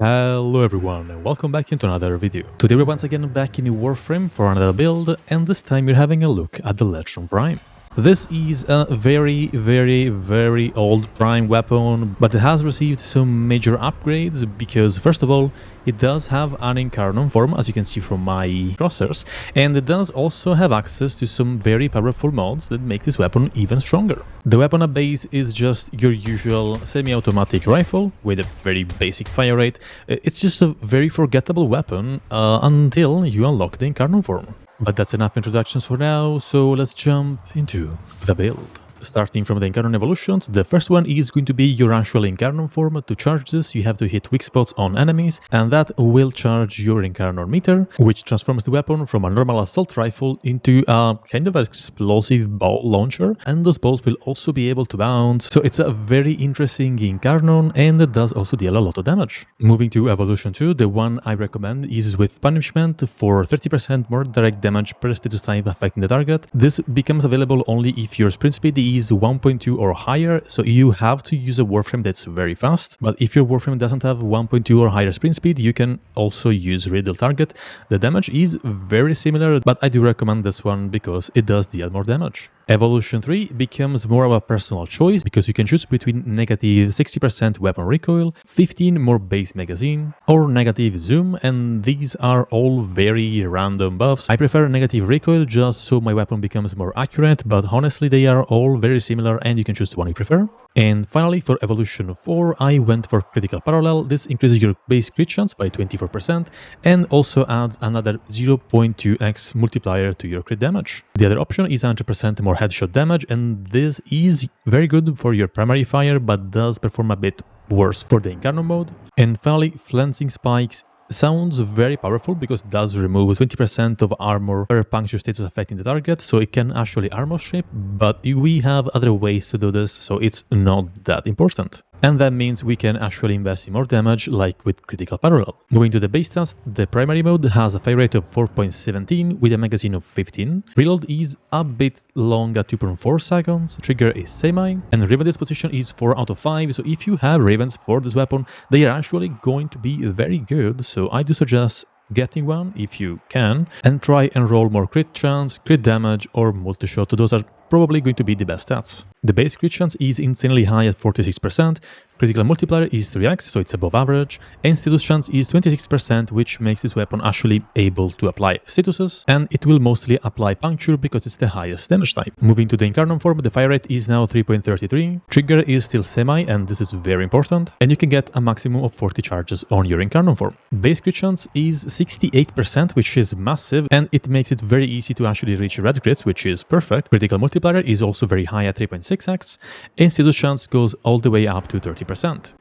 Hello everyone and welcome back into another video. Today we're once again back in Warframe for another build, and this time we're having a look at the Latron Prime. This is a very old Prime weapon, but it has received some major upgrades because first of all, it does have an Incarnon form, as you can see from my crosshairs, and it does also have access to some very powerful mods that make this weapon even stronger. The weapon at base is just your usual semi-automatic rifle with a very basic fire rate. It's just a very forgettable weapon until you unlock the Incarnon form. But that's enough introductions for now, so let's jump into the build. Starting from the Incarnon evolutions, the first one is going to be your actual Incarnon form. To charge this, you have to hit weak spots on enemies, and that will charge your Incarnon meter, which transforms the weapon from a normal assault rifle into a kind of explosive ball launcher, and those balls will also be able to bounce, so it's a very interesting Incarnon, and it does also deal a lot of damage. Moving to evolution 2, the one I recommend is with punishment for 30% more direct damage per status type affecting the target. This becomes available only if your sprint speed is 1.2 or higher, so you have to use a Warframe that's very fast. But if your Warframe doesn't have 1.2 or higher sprint speed, you can also use Riddle Target. The damage is very similar, but I do recommend this one because it does deal more damage. Evolution 3 becomes more of a personal choice because you can choose between negative 60% weapon recoil, 15 more base magazine, or negative zoom, and these are all very random buffs. I prefer negative recoil just so my weapon becomes more accurate, but honestly they are all very similar and you can choose the one you prefer. And finally, for Evolution 4, I went for Critical Parallel. This increases your base crit chance by 24% and also adds another 0.2x multiplier to your crit damage. The other option is 100% more headshot damage, and this is very good for your primary fire but does perform a bit worse for the Incarnon mode. And finally, Flancing Spikes sounds very powerful because it does remove 20% of armor per puncture status affecting the target, so it can actually armor shape, but we have other ways to do this, so it's not that important. And that means we can actually invest in more damage, like with Critical Parallel. Moving to the base stats, the primary mode has a fire rate of 4.17 with a magazine of 15. Reload is a bit long at 2.4 seconds, trigger is semi, and Raven disposition is 4 out of 5, so if you have Ravens for this weapon, they are actually going to be very good, so I do suggest getting one if you can, and try and roll more crit chance, crit damage, or multi-shot. Those are probably going to be the best stats. The base crit chance is insanely high at 46%, critical multiplier is 3x, so it's above average, and status chance is 26%, which makes this weapon actually able to apply statuses, and it will mostly apply puncture because it's the highest damage type. Moving to the Incarnon form, the fire rate is now 3.33, trigger is still semi, and this is very important, and you can get a maximum of 40 charges on your Incarnon form. Base crit chance is 68%, which is massive, and it makes it very easy to actually reach red crits, which is perfect. Critical multiplier is also very high at 3.6x, and status chance goes all the way up to 30%.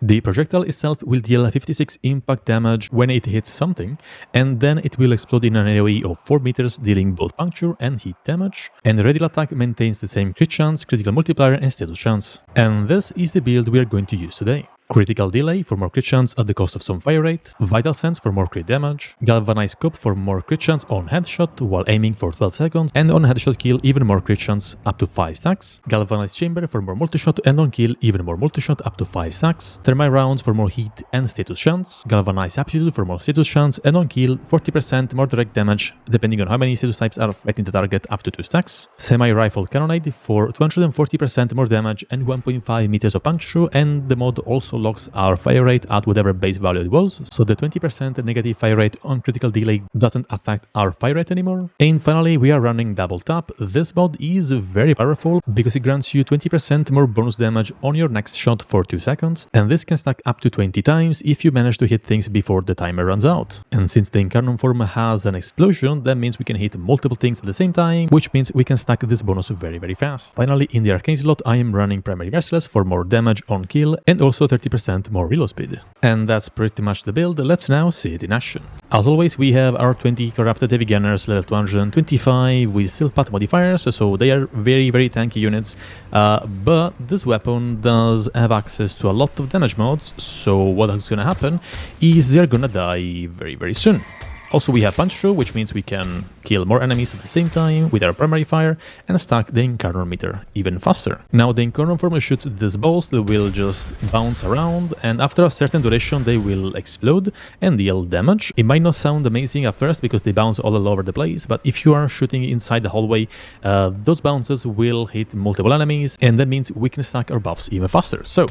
The projectile itself will deal 56 impact damage when it hits something, and then it will explode in an AoE of 4 meters, dealing both puncture and heat damage, and Radial Attack maintains the same crit chance, critical multiplier, and status chance. And this is the build we are going to use today. Critical Delay for more crit chance at the cost of some fire rate, Vital Sense for more crit damage, Galvanized Scope for more crit chance on headshot while aiming for 12 seconds, and on headshot kill even more crit chance up to 5 stacks, Galvanized Chamber for more multi-shot and on kill even more multi-shot up to 5 stacks, Thermite Rounds for more heat and status chance, Galvanized Aptitude for more status chance and on kill 40% more direct damage depending on how many status types are affecting the target up to 2 stacks, Semi-Rifle Cannonade for 240% more damage and 1.5 meters of puncture, and the mod also locks our fire rate at whatever base value it was, so the 20% negative fire rate on critical delay doesn't affect our fire rate anymore. And finally, we are running double tap. This mod is very powerful because it grants you 20% more bonus damage on your next shot for 2 seconds, and this can stack up to 20 times if you manage to hit things before the timer runs out. And since the Incarnon form has an explosion, that means we can hit multiple things at the same time, which means we can stack this bonus very fast. Finally, in the arcane slot, I am running primary merciless for more damage on kill and also 30% more reload speed. And that's pretty much the build. Let's now see it in action. As always, we have our 20 corrupted heavy gunners level 225 with steel path modifiers, so they are very tanky units, but this weapon does have access to a lot of damage mods, so what is gonna happen is they're gonna die very soon. Also, we have punch through, which means we can kill more enemies at the same time with our primary fire and stack the Incarnon meter even faster. Now, the Incarnon form shoots these balls that will just bounce around, and after a certain duration they will explode and deal damage. It might not sound amazing at first because they bounce all over the place, but if you are shooting inside the hallway, those bounces will hit multiple enemies, and that means we can stack our buffs even faster. So,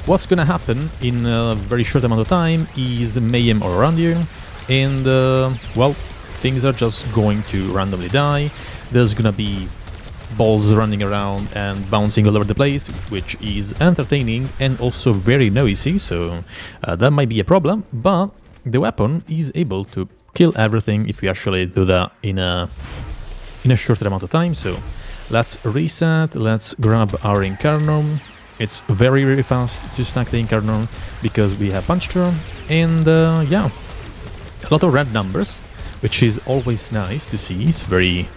what's gonna happen in a very short amount of time is mayhem all around you. And, well, things are just going to randomly die. There's gonna be balls running around and bouncing all over the place, which is entertaining and also very noisy, so that might be a problem, but the weapon is able to kill everything if we actually do that in a shorter amount of time. So let's reset, let's grab our Incarnon. It's very, very fast to stack the Incarnon because we have punch through, and yeah. A lot of red numbers, which is always nice to see. It's very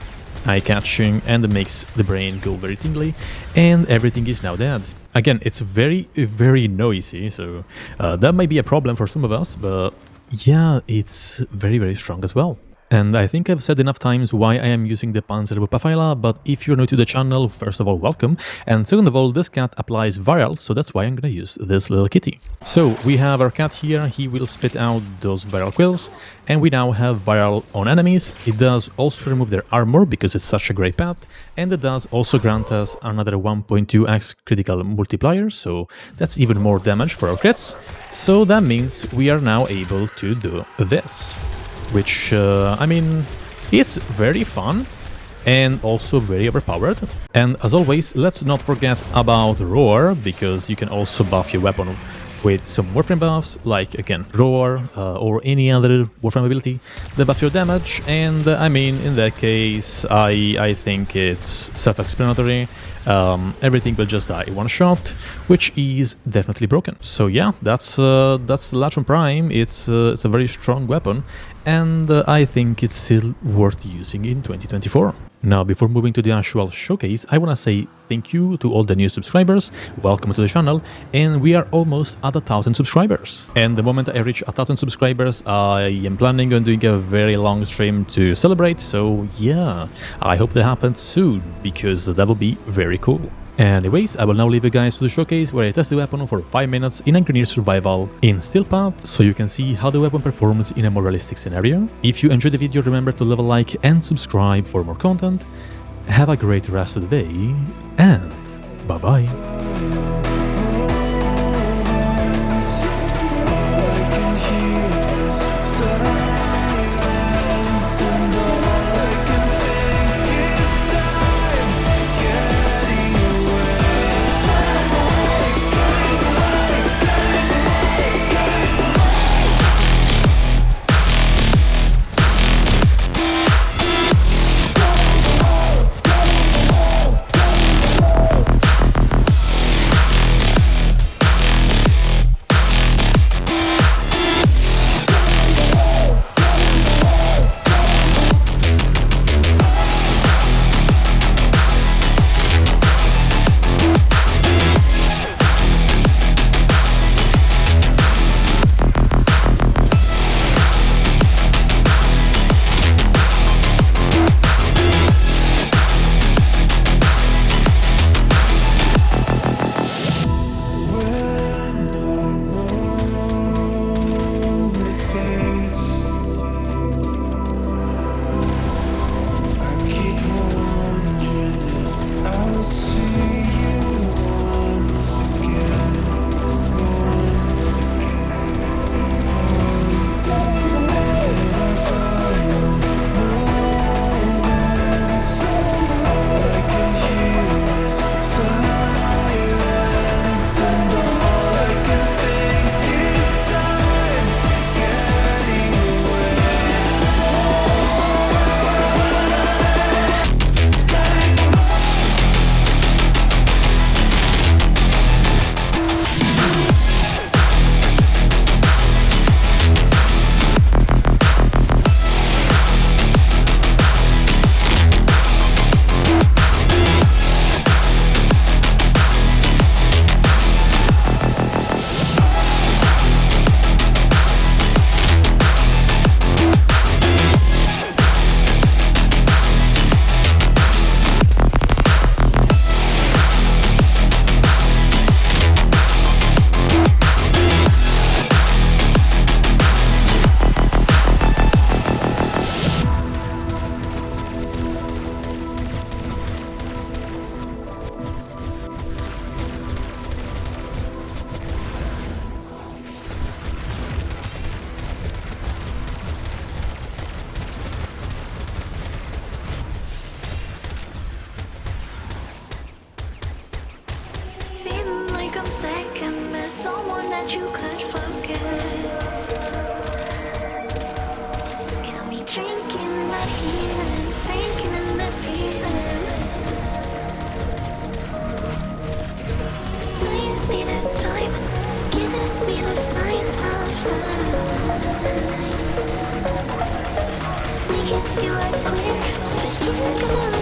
eye-catching and it makes the brain go very tingly, and everything is now dead. Again, it's very, very noisy, so that might be a problem for some of us, but yeah, it's very, very strong as well. And I think I've said enough times why I am using the Panzerwupperpfeiler, but if you're new to the channel, first of all, welcome, and second of all, this cat applies viral, so that's why I'm gonna use this little kitty. So, we have our cat here, he will spit out those viral quills, and we now have viral on enemies. It does also remove their armor, because it's such a great pet, and it does also grant us another 1.2x critical multiplier, so that's even more damage for our crits. So that means we are now able to do this. Which, I mean, it's very fun and also very overpowered. And as always, let's not forget about Roar, because you can also buff your weapon with some Warframe buffs, like, again, Roar or any other Warframe ability that buff your damage. And, I mean, in that case, I think it's self-explanatory. Everything will just die one shot, which is definitely broken. So yeah, that's Latron Prime. It's a very strong weapon, and I think it's still worth using in 2024. Now, before moving to the actual showcase, I want to say thank you to all the new subscribers, welcome to the channel, and we are almost at 1,000 subscribers. And the moment I reach 1,000 subscribers, I am planning on doing a very long stream to celebrate, so yeah, I hope that happens soon, because that will be very cool. Anyways, I will now leave you guys to the showcase where I test the weapon for 5 minutes in Engineer Survival in Steel Path, so you can see how the weapon performs in a more realistic scenario. If you enjoyed the video, remember to leave a like and subscribe for more content. Have a great rest of the day, and bye-bye. You are clear, but you're gonna